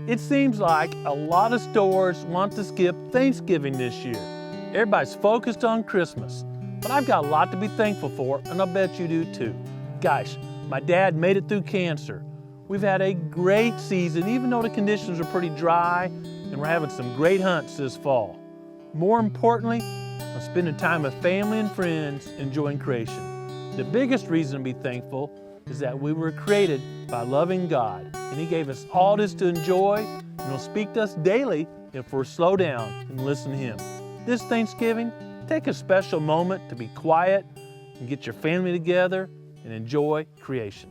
It seems like a lot of stores want to skip Thanksgiving this year. Everybody's focused on Christmas, but I've got a lot to be thankful for, and I'll bet you do too. Gosh, my dad made it through cancer. We've had a great season, even though the conditions are pretty dry, and we're having some great hunts this fall. More importantly, I'm spending time with family and friends enjoying creation. The biggest reason to be thankful is that we were created by loving God, and He gave us all this to enjoy, and He'll speak to us daily if we're slow down and listen to Him. This Thanksgiving, take a special moment to be quiet and get your family together and enjoy creation.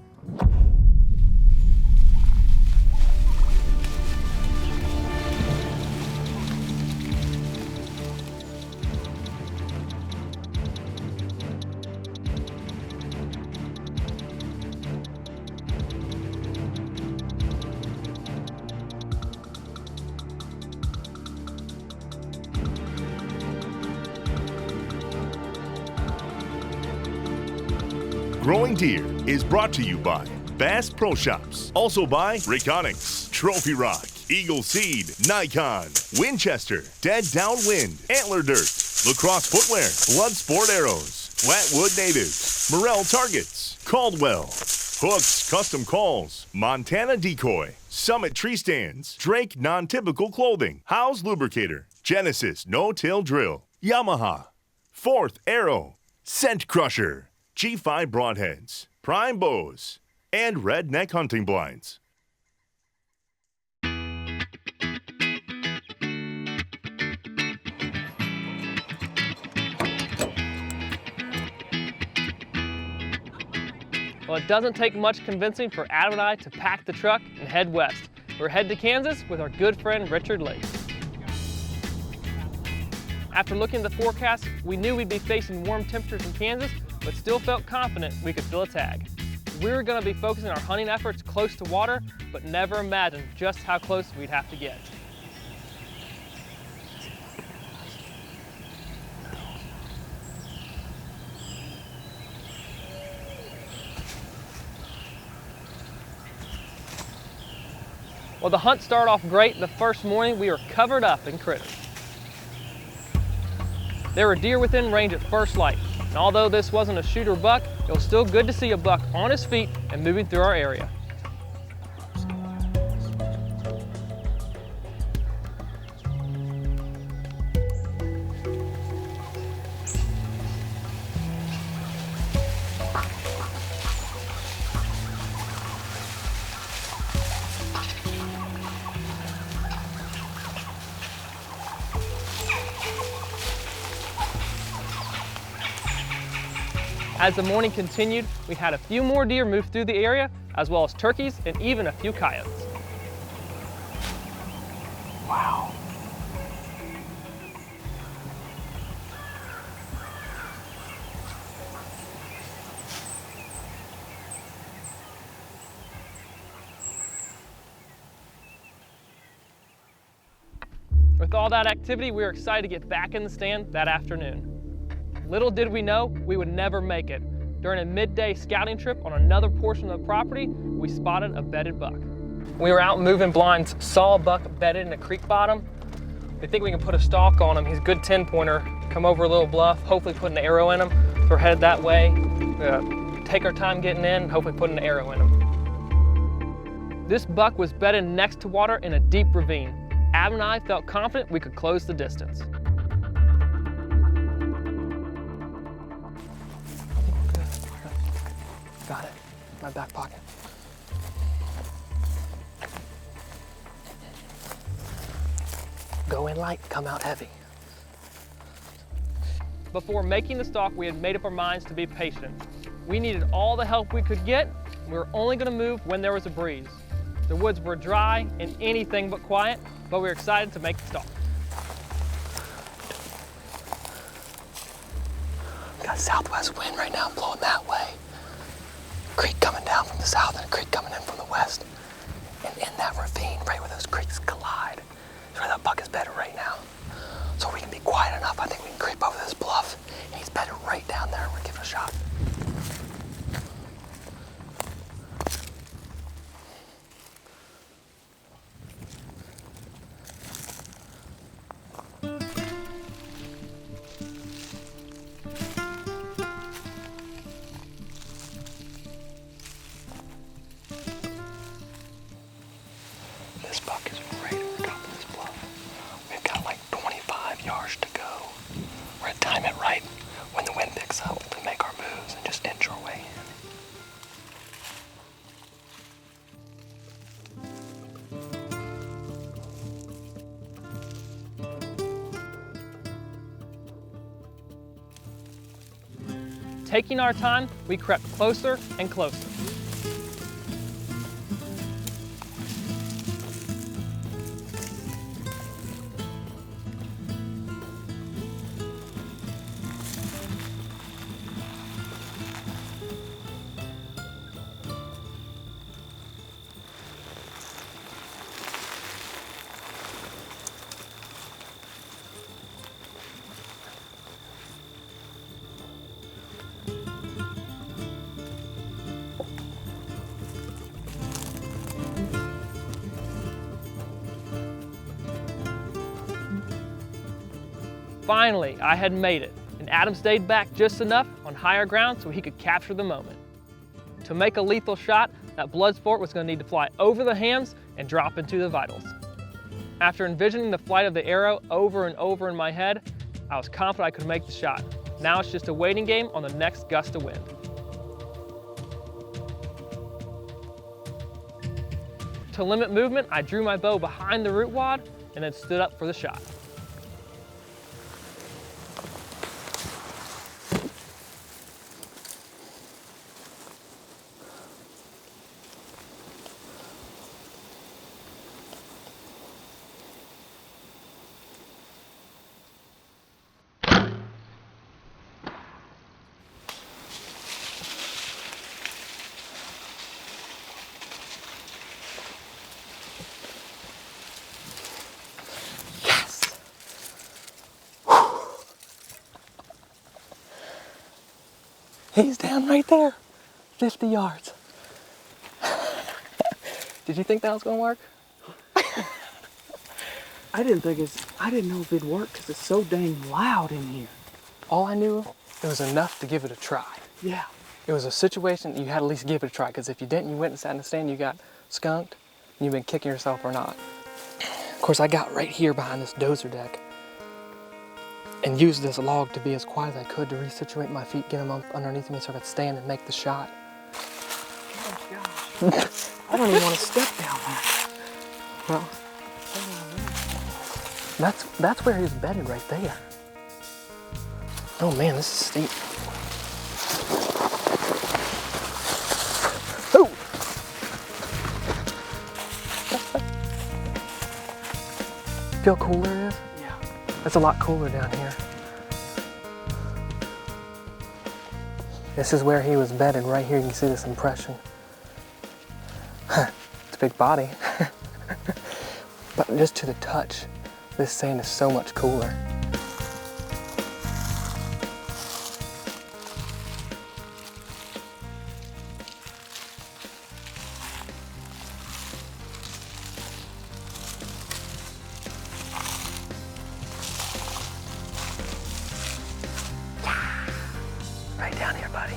Growing Deer is brought to you by Bass Pro Shops, also by Reconyx, Trophy Rock, Eagle Seed, Nikon, Winchester, Dead Downwind, Antler Dirt, Lacrosse Footwear, Blood Sport Arrows, Flatwood Natives, Morel Targets, Caldwell, Hooks Custom Calls, Montana Decoy, Summit Tree Stands, Drake Non-Typical Clothing, Howes Lubricator, Genesis No-Till Drill, Yamaha, Fourth Arrow, Scent Crusher, G5 Broadheads, Prime Bows, and Redneck Hunting Blinds. Well, it doesn't take much convincing for Adam and I to pack the truck and head west. We're headed to Kansas with our good friend Richard Lake. After looking at the forecast, we knew we'd be facing warm temperatures in Kansas, but still felt confident we could fill a tag. We were going to be focusing our hunting efforts close to water, but never imagined just how close we'd have to get. Well, the hunt started off great. The first morning we were covered up in critters. There were deer within range at first light. And although this wasn't a shooter buck, it was still good to see a buck on his feet and moving through our area. As the morning continued, we had a few more deer move through the area, as well as turkeys and even a few coyotes. Wow. With all that activity, we were excited to get back in the stand that afternoon. Little did we know we would never make it. During a midday scouting trip on another portion of the property, we spotted a bedded buck. We were out moving blinds, saw a buck bedded in a creek bottom. We think we can put a stalk on him. He's a good 10-pointer. Come over a little bluff, hopefully put an arrow in him. So we're headed that way. Take our time getting in, hopefully put an arrow in him. This buck was bedded next to water in a deep ravine. Adam and I felt confident we could close the distance. Got it, my back pocket. Go in light, come out heavy. Before making the stalk, we had made up our minds to be patient. We needed all the help we could get. We were only gonna move when there was a breeze. The woods were dry and anything but quiet, but we were excited to make the stalk. Got southwest wind right now blowing that way. Creek coming down from the south and a creek coming in from the west. And in that ravine, right where those creeks collide, is where that buck is bedded right now. So we can be quiet enough, I think we can creep over this bluff, and he's bedded right down there, and we're giving it a shot. This buck is right over top of this bluff. We've got like 25 yards to go. We're gonna time it right when the wind picks up to make our moves and just inch our way in. Taking our time, we crept closer and closer. Finally, I had made it, and Adam stayed back just enough on higher ground so he could capture the moment. To make a lethal shot, that blood sport was going to need to fly over the hams and drop into the vitals. After envisioning the flight of the arrow over and over in my head, I was confident I could make the shot. Now it's just a waiting game on the next gust of wind. To limit movement, I drew my bow behind the root wad and then stood up for the shot. He's down right there, 50 yards. Did you think that was gonna work? I didn't know if it'd work because it's so dang loud in here. All I knew, it was enough to give it a try. Yeah. It was a situation you had to at least give it a try, because if you didn't, you went and sat in the stand, you got skunked, and you've been kicking yourself or not. Of course, I got right here behind this dozer deck and used this log to be as quiet as I could to resituate my feet, get them up underneath me so I could stand and make the shot. Oh gosh. I don't even want to step down there. Well, that's where he's bedded right there. Oh man, this is steep. Ooh. Feel cooler it is? Yeah. It's a lot cooler down here. This is where he was bedded, right here. You can see this impression. It's a big body. But just to the touch, this sand is so much cooler. Right down here, buddy.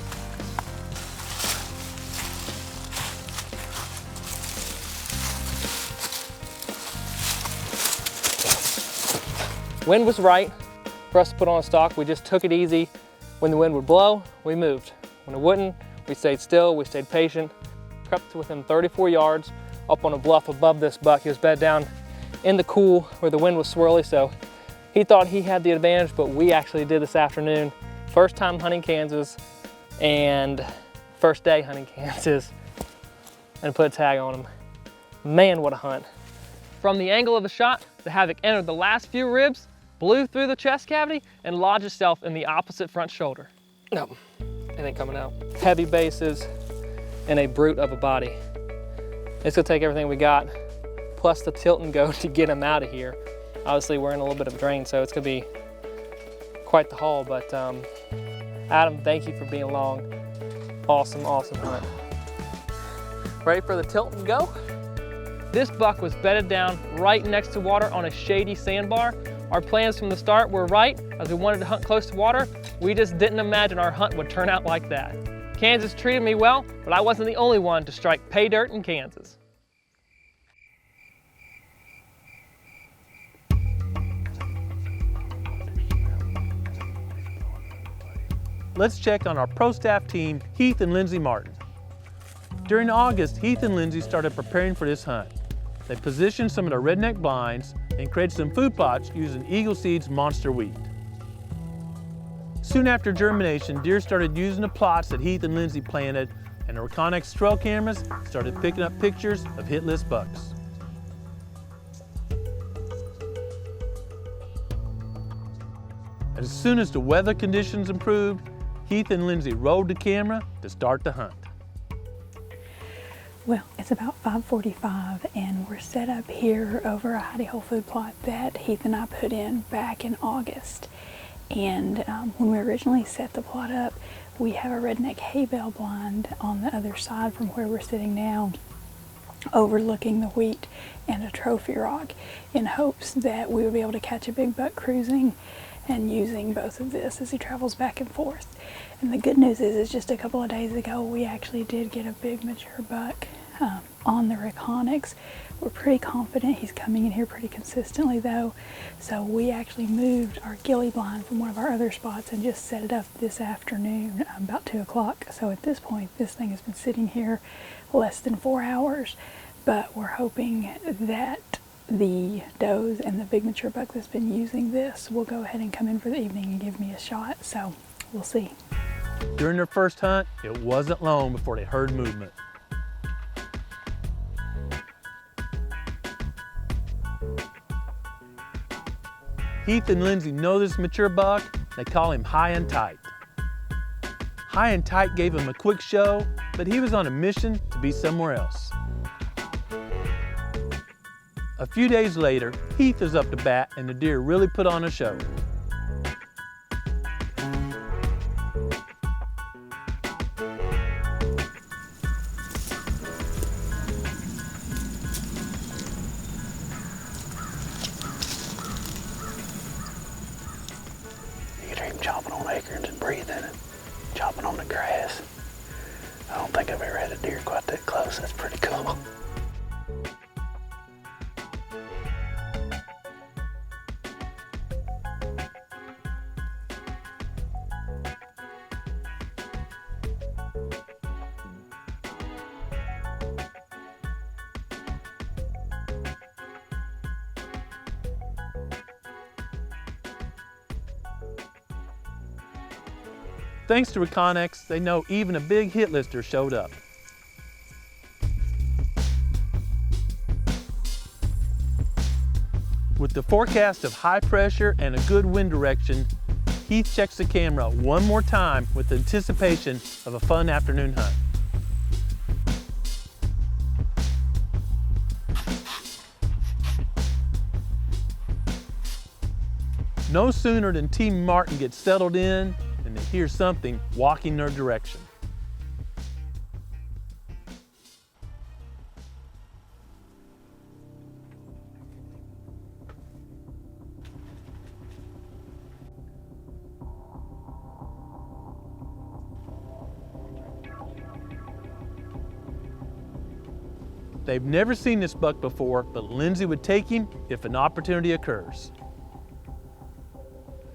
Wind was right for us to put on a stalk. We just took it easy. When the wind would blow, we moved. When it wouldn't, we stayed still, we stayed patient. Crept to within 34 yards up on a bluff above this buck. He was bedded down in the cool where the wind was swirly, so he thought he had the advantage, but we actually did this afternoon. First time hunting Kansas and first day hunting Kansas, and put a tag on him. Man, what a hunt. From the angle of the shot, the Havoc entered the last few ribs, blew through the chest cavity, and lodged itself in the opposite front shoulder. No, it ain't coming out. Heavy bases and a brute of a body. It's gonna take everything we got, plus the tilt and go to get him out of here. Obviously, we're in a little bit of a drain, so it's gonna be quite the haul, but Adam, thank you for being along. Awesome, awesome hunt. Ready for the tilt and go? This buck was bedded down right next to water on a shady sandbar. Our plans from the start were right, as we wanted to hunt close to water. We just didn't imagine our hunt would turn out like that. Kansas treated me well, but I wasn't the only one to strike pay dirt in Kansas. let's check on our pro staff team, Heath and Lindsay Martin. During August, Heath and Lindsay started preparing for this hunt. They positioned some of their redneck blinds and created some food plots using Eagle Seed's Monster Wheat. Soon after germination, deer started using the plots that Heath and Lindsay planted, and the Reconnex trail cameras started picking up pictures of hit list bucks. As soon as the weather conditions improved, Heath and Lindsay rolled the camera to start the hunt. Well, it's about 5:45 and we're set up here over a hidey hole food plot that Heath and I put in back in August. And when we originally set the plot up, we have a redneck hay bale blind on the other side from where we're sitting now, overlooking the wheat and a trophy rock, in hopes that we would be able to catch a big buck cruising and using both of this as he travels back and forth. And the good news is just a couple of days ago we actually did get a big mature buck on the Reconnex. We're pretty confident he's coming in here pretty consistently though, so we actually moved our ghillie blind from one of our other spots and just set it up this afternoon about 2 o'clock. So at this point this thing has been sitting here less than 4 hours, but we're hoping that the does and the big mature buck that's been using this will go ahead and come in for the evening and give me a shot, so we'll see. During their first hunt, it wasn't long before they heard movement. Heath and Lindsay know this mature buck. They call him High and Tight. High and Tight gave him a quick show, but he was on a mission to be somewhere else. A few days later, Heath is up to bat and the deer really put on a show. You can hear him chomping on acorns and breathing and chomping on the grass. I don't think I've ever had a deer quite that close. That's pretty cool. Thanks to Reconnex, they know even a big hit lister showed up. With the forecast of high pressure and a good wind direction, Heath checks the camera one more time with anticipation of a fun afternoon hunt. No sooner than Team Martin gets settled in and they hear something walking their direction. They've never seen this buck before, but Lindsay would take him if an opportunity occurs.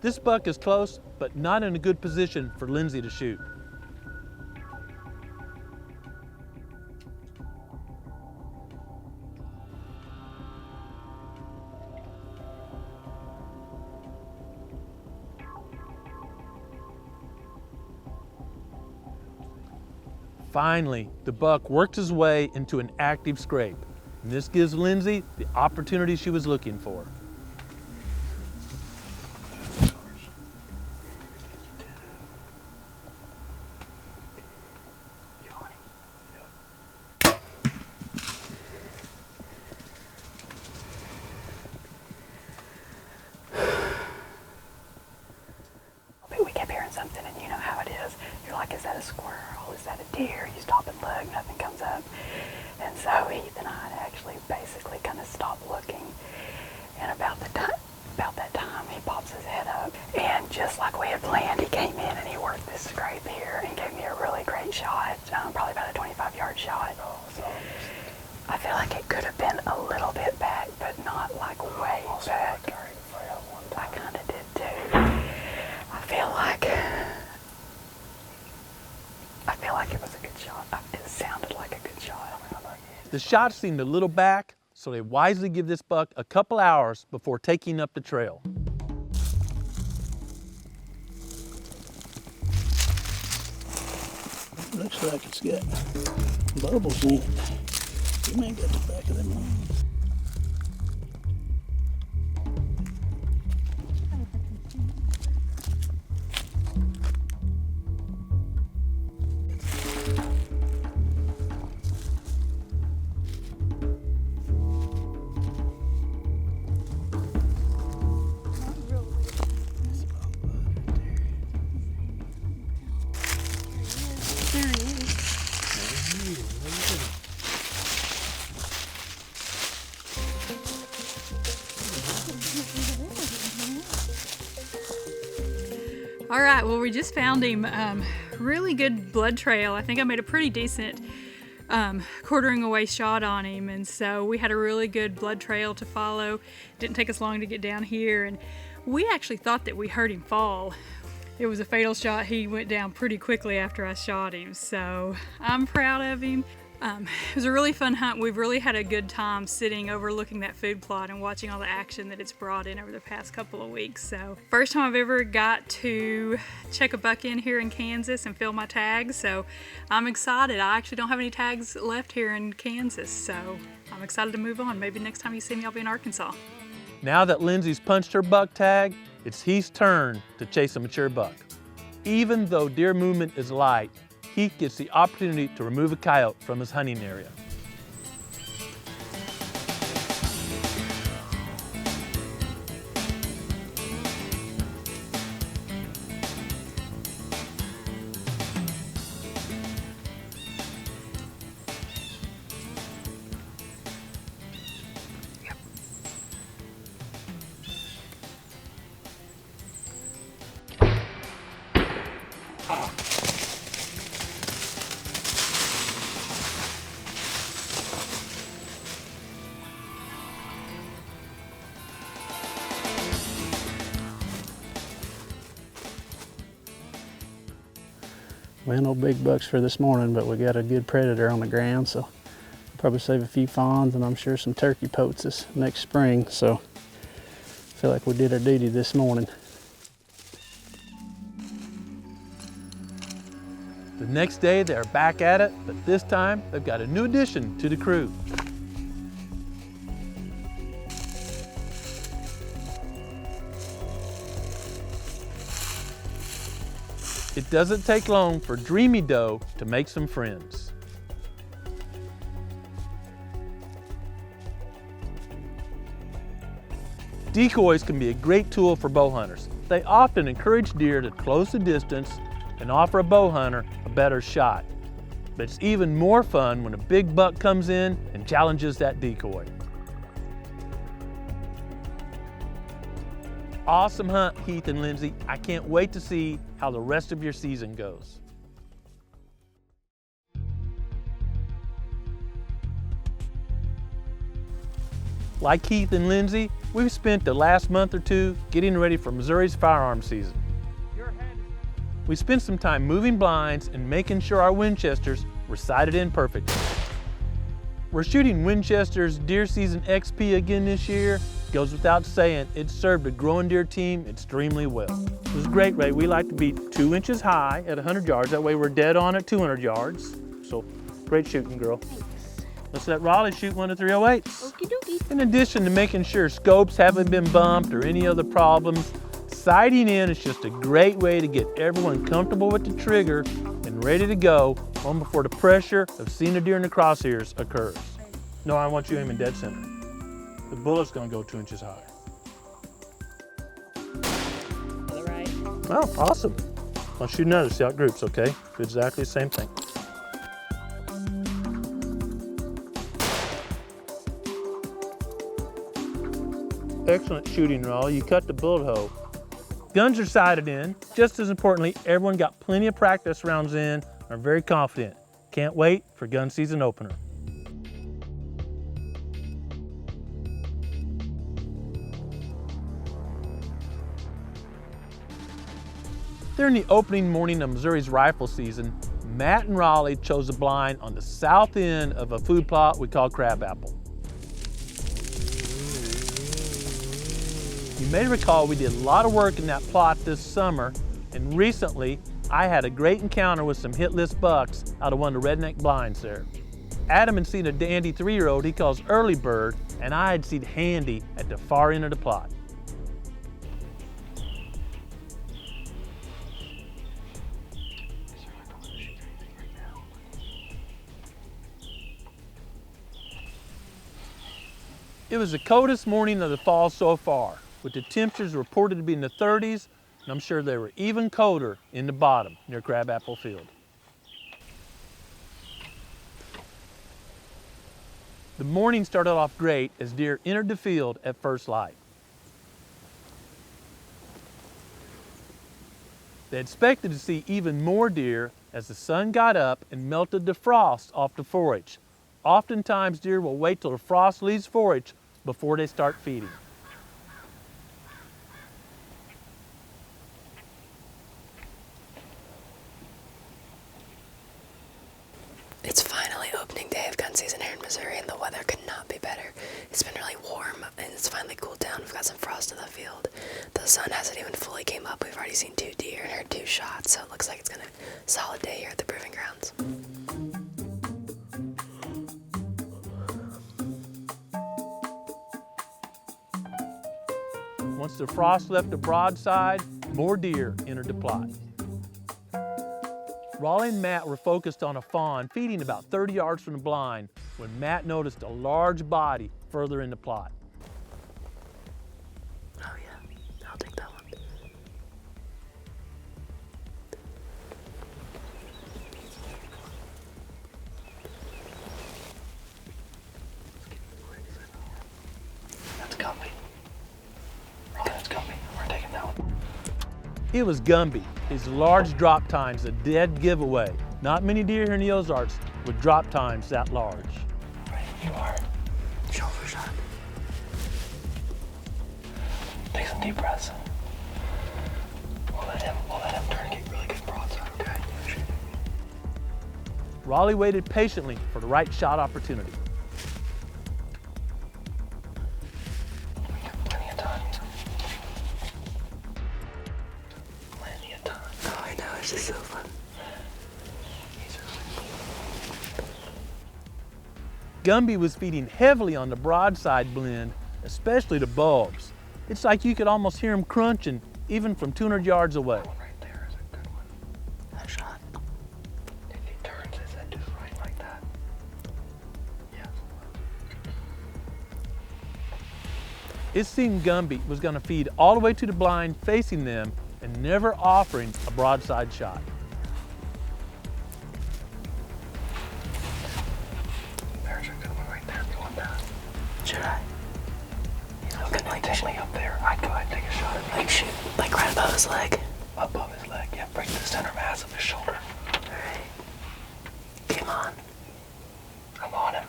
This buck is close, but not in a good position for Lindsay to shoot. Finally, the buck worked his way into an active scrape, and this gives Lindsay the opportunity she was looking for. We kept hearing something, and you know how it is. You're like, is that a squirrel? Is that a deer? You stop and look, nothing comes up. And so Heath and I actually basically kind of stopped looking. And about shot seemed a little back, so they wisely give this buck a couple hours before taking up the trail. Looks like it's got bubbles in it. You may got the back of them on. All right, well, we just found him. Really good blood trail. I think I made a pretty decent quartering away shot on him, and so we had a really good blood trail to follow. Didn't take us long to get down here, and we actually thought that we heard him fall. It was a fatal shot. He went down pretty quickly after I shot him, so I'm proud of him. It was a really fun hunt. We've really had a good time sitting overlooking that food plot and watching all the action that it's brought in over the past couple of weeks. So first time I've ever got to check a buck in here in Kansas and fill my tags, so I'm excited. I actually don't have any tags left here in Kansas, so I'm excited to move on. Maybe next time you see me, I'll be in Arkansas. Now that Lindsay's punched her buck tag, it's Heath's turn to chase a mature buck. Even though deer movement is light, Heath gets the opportunity to remove a coyote from his hunting area. Well, no big bucks for this morning, but we got a good predator on the ground, so we'll probably save a few fawns, and I'm sure some turkey potes this next spring, so I feel like we did our duty this morning. The next day they're back at it, but this time they've got a new addition to the crew. It doesn't take long for Dreamy Doe to make some friends. Decoys can be a great tool for bow hunters. They often encourage deer to close the distance and offer a bow hunter a better shot. But it's even more fun when a big buck comes in and challenges that decoy. Awesome hunt, Heath and Lindsay. I can't wait to see how the rest of your season goes. Like Heath and Lindsay, we've spent the last month or two getting ready for Missouri's firearm season. We spent some time moving blinds and making sure our Winchesters were sighted in perfectly. We're shooting Winchester's Deer Season XP again this year. Goes without saying, it served a growing deer team extremely well. It was great, Ray. We like to be 2 inches high at 100 yards. That way we're dead on at 200 yards. So great shooting, girl. Let's let Raleigh shoot one of 308s. Okie dokie. In addition to making sure scopes haven't been bumped or any other problems, sighting in is just a great way to get everyone comfortable with the trigger and ready to go long before the pressure of seeing a deer in the crosshairs occurs. No, I want you aiming dead center. The bullet's gonna go 2 inches higher. All right. Oh, awesome. I'll shoot another, see how it groups, okay? Do exactly the same thing. Excellent shooting, Raleigh. You cut the bullet hole. Guns are sighted in. Just as importantly, everyone got plenty of practice rounds in and are very confident. Can't wait for gun season opener. During the opening morning of Missouri's rifle season, Matt and Raleigh chose a blind on the south end of a food plot we call Crabapple. You may recall we did a lot of work in that plot this summer, and recently I had a great encounter with some hit list bucks out of one of the redneck blinds there. Adam had seen a dandy 3-year-old he calls Early Bird, and I had seen Handy at the far end of the plot. It was the coldest morning of the fall so far, with the temperatures reported to be in the 30s, and I'm sure they were even colder in the bottom near Crabapple Field. The morning started off great as deer entered the field at first light. They expected to see even more deer as the sun got up and melted the frost off the forage. Oftentimes deer will wait till the frost leaves forage before they start feeding. It's finally opening day of gun season here in Missouri, and the weather could not be better. It's been really warm, and it's finally cooled down. We've got some frost in the field. The sun hasn't even fully came up. We've already seen 2 deer and heard 2 shots, so it looks like it's gonna be a solid day here at the Proving Grounds. Once the frost left the broadside, more deer entered the plot. Raleigh and Matt were focused on a fawn feeding about 30 yards from the blind when Matt noticed a large body further in the plot. Oh yeah, I'll take that one. That's Gumby. Raleigh, that's Gumby. We're taking that one. It was Gumby. His large drop time's a dead giveaway. Not many deer here in the Ozarks with drop times that large. Right, you are. Shoulder shot. Take some deep breaths. We'll let him turn and get really good broadside, okay? Raleigh waited patiently for the right shot opportunity. Plenty of time. Plenty of time. Oh, I know, it's just so fun. Gumby was feeding heavily on the broadside blend, especially the bulbs. It's like you could almost hear him crunching even from 200 yards away. That one right there is a good one. That shot. If he turns, is that just right like that? Yes. It seemed Gumby was going to feed all the way to the blind facing them and never offering a broadside shot. There's a good one right there if you want that. Should I? Okay, like definitely up there. I'd go ahead and take a shot at like shoot, like right above his leg. Above his leg, yeah. Break the center mass of his shoulder. Alright. Come on. I'm on him.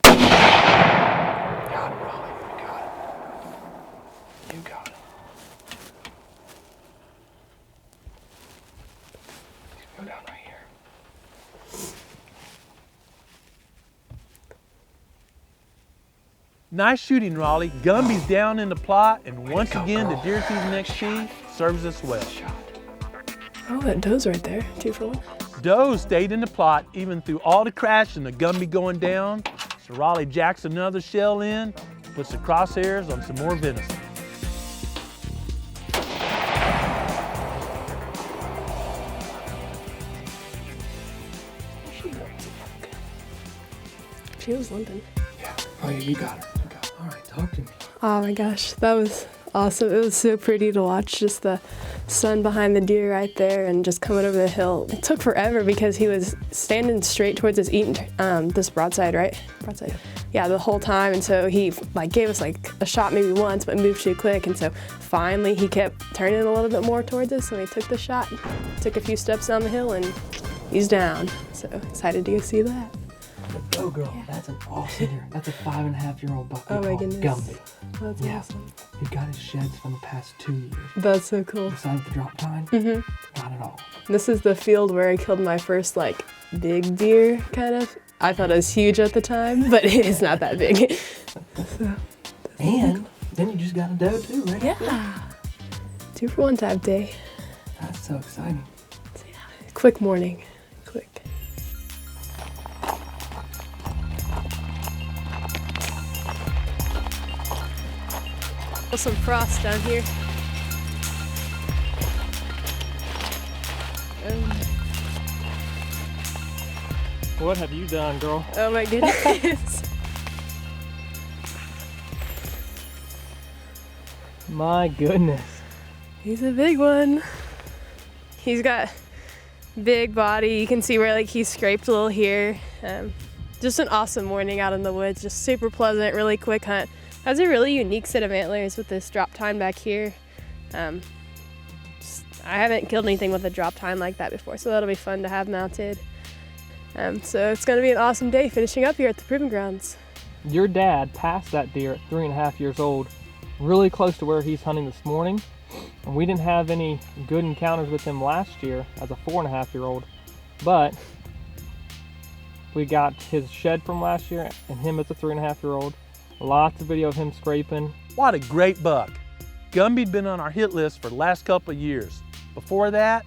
Got it, Raleigh. You got it. You got it. Go down right here. Nice shooting, Raleigh. Gumby's down in the plot, and once again, the deer season XP serves us well. Oh, that doe's right there. 2 for 1. Doe stayed in the plot even through all the crashing, the Gumby going down. So Raleigh jacks another shell in, puts the crosshairs on some more venison. She was limping. Yeah. Oh, yeah, you got her. You got her. All right, talk to me. Oh my gosh, that was awesome. It was so pretty to watch, just the sun behind the deer right there and just coming over the hill. It took forever because he was standing straight towards us eating this broadside, right? Broadside. Yeah, the whole time, and so he gave us a shot maybe once, but moved too quick, and so finally he kept turning a little bit more towards us, and we took the shot, took a few steps down the hill, and he's down. So excited to go see that. Oh, girl, that's an awesome deer. That's a 5.5-year-old buck. Oh my goodness. Gumby. That's Yeah. awesome. He got his sheds from the past 2 years. That's so cool. Besides the drop tine, not at all. This is the field where I killed my first like big deer, kind of. I thought it was huge at the time, but it's not that big. And then you just got a doe too, right? Yeah. 2 for 1 type day. That's so exciting. Quick morning. Quick. Some frost down here. What have you done, girl? Oh my goodness. My goodness. He's a big one. He's got big body. You can see where like he scraped a little here. Just an awesome morning out in the woods. Just super pleasant, really quick hunt. Has a really unique set of antlers with this drop tine back here. I haven't killed anything with a drop tine like that before, so that'll be fun to have mounted. So it's gonna be an awesome day finishing up here at the Proving Grounds. Your dad passed that deer at 3.5 years old, really close to where he's hunting this morning. And we didn't have any good encounters with him last year as a 4.5-year-old, but we got his shed from last year and him as a 3.5-year-old. Lots of video of him scraping. What a great buck. Gumby'd been on our hit list for the last couple of years. Before that,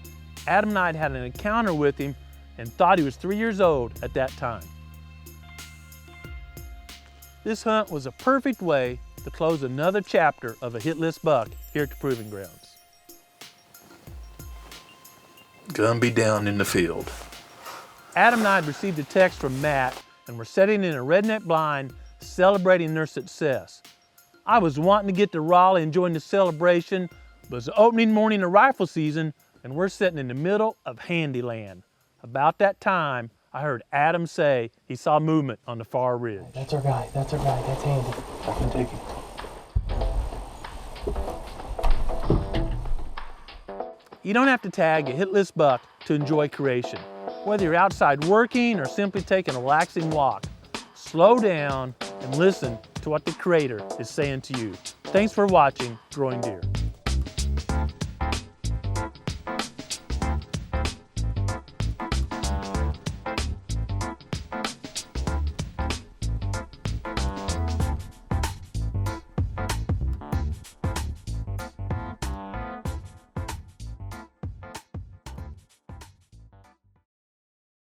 Adam and I had an encounter with him and thought he was 3 years old at that time. This hunt was a perfect way to close another chapter of a hit list buck here at the Proving Grounds. Gumby down in the field. Adam and I had received a text from Matt and were sitting in a redneck blind celebrating their success. I was wanting to get to Raleigh and join the celebration, but it's the opening morning of rifle season and we're sitting in the middle of Handyland. About that time, I heard Adam say he saw movement on the far ridge. That's our guy. That's our guy. That's Andy. I can take him. You don't have to tag a hit list buck to enjoy creation. Whether you're outside working or simply taking a relaxing walk, slow down and listen to what the Creator is saying to you. Thanks for watching Growing Deer.